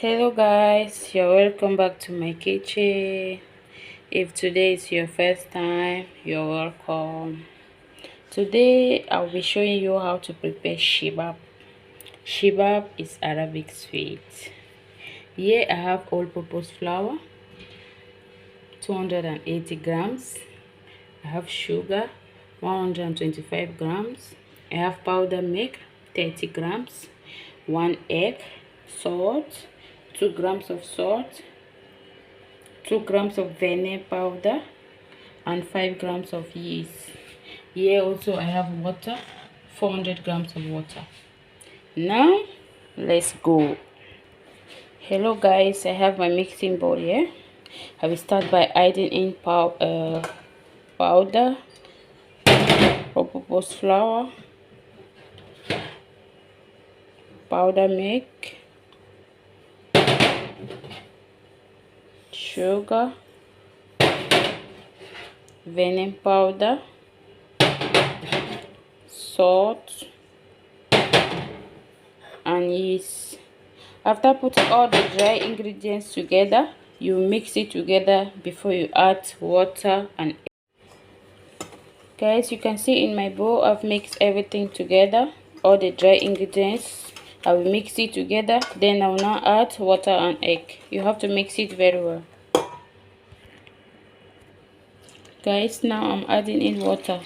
Hello guys, you're welcome back to my kitchen. If today is your first time, you're welcome. Today I'll be showing you how to prepare Chebab. Chebab is Arabic sweet. Here I have all-purpose flour, 280 grams. I have sugar, 125 grams. I have powder milk, 30 grams. 1 egg, salt, 2 grams of salt, 2 grams of fennel powder, and 5 grams of yeast. Here also I have water, 400 grams of water. Now let's go. Hello guys, I have my mixing bowl here. I will start by adding in powder, all-purpose flour, powder milk, sugar, fennel powder, salt, and yeast. After putting all the dry ingredients together, you mix it together before you add water and egg. Guys, you can see in my bowl I've mixed everything together, all the dry ingredients. I will mix it together, then I will now add water and egg. You have to mix it very well. Guys, now I'm adding in water.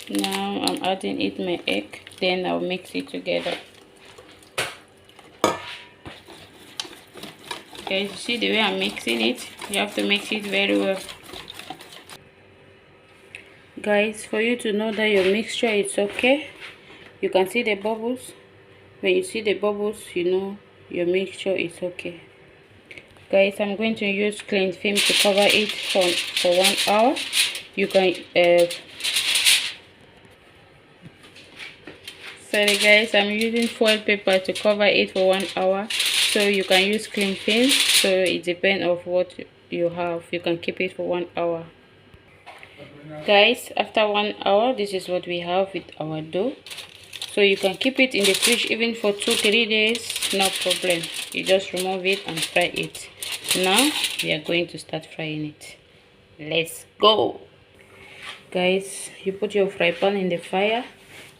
Now I'm adding in my egg, then I'll mix it together. Guys, you see the way I'm mixing it? You have to mix it very well. Guys, for you to know that your mixture is okay, you can see the bubbles. When you see the bubbles, you know your mixture is okay. Guys, I'm going to use cling film to cover it for 1 hour. You can sorry guys, I'm using foil paper to cover it for 1 hour, so you can use cling film. So it depends on what you have. You can keep it for 1 hour. Guys, after 1 hour, this is what we have with our dough. So you can keep it in the fridge even for 2-3 days, no problem. You just remove it and fry it. Now we are going to start frying it. Let's go. Guys, you put your fry pan in the fire,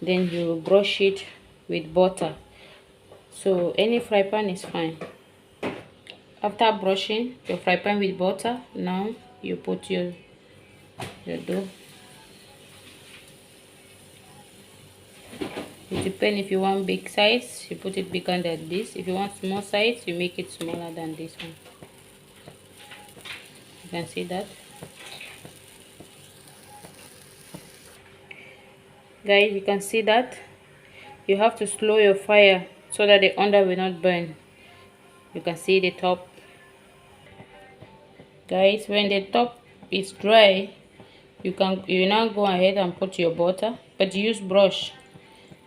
then you brush it with butter. So any fry pan is fine. After brushing your fry pan with butter, now you put your dough. It depends. If you want big size, you put it bigger than this. If you want small size, you make it smaller than this one. You can see that. Guys, you can see that. You have to slow your fire so that the under will not burn. You can see the top. Guys, when the top is dry, you now go ahead and put your butter, but use brush.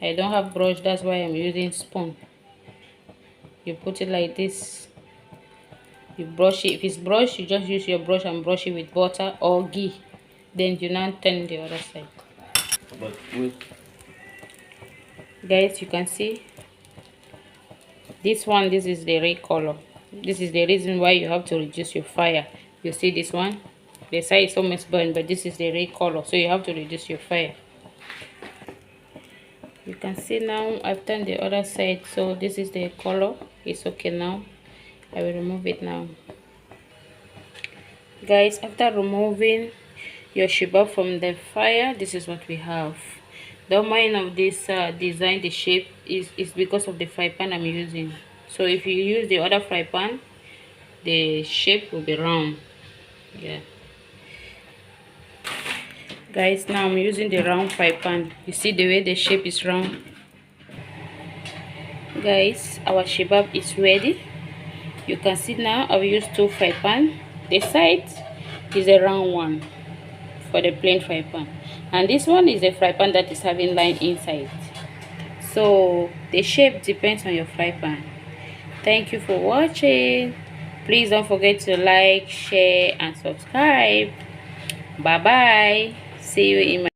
I don't have brush, that's why I'm using spoon. You put it like this. You brush it. If it's brush, you just use your brush and brush it with butter or ghee. Then you now turn the other side. But wait. Guys, you can see this one. This is the red color. This is the reason why you have to reduce your fire. You see this one? The side is almost burned, but this is the red color, so you have to reduce your fire. You can see now I've turned the other side, so this is the color. It's okay now. I will remove it now. Guys, after removing your Chebab from the fire, this is what we have. The mind of this design, the shape is because of the fry pan I'm using. So if you use the other fry pan, the shape will be round. Yeah. Guys, now I'm using the round fry pan. You see the way the shape is round. Guys, our Chebab is ready. You can see now I will use 2 fry pan. The side is a round one for the plain fry pan, and this one is a fry pan that is having line inside. So the shape depends on your fry pan. Thank you for watching. Please don't forget to like, share, and subscribe. Bye bye. See you in my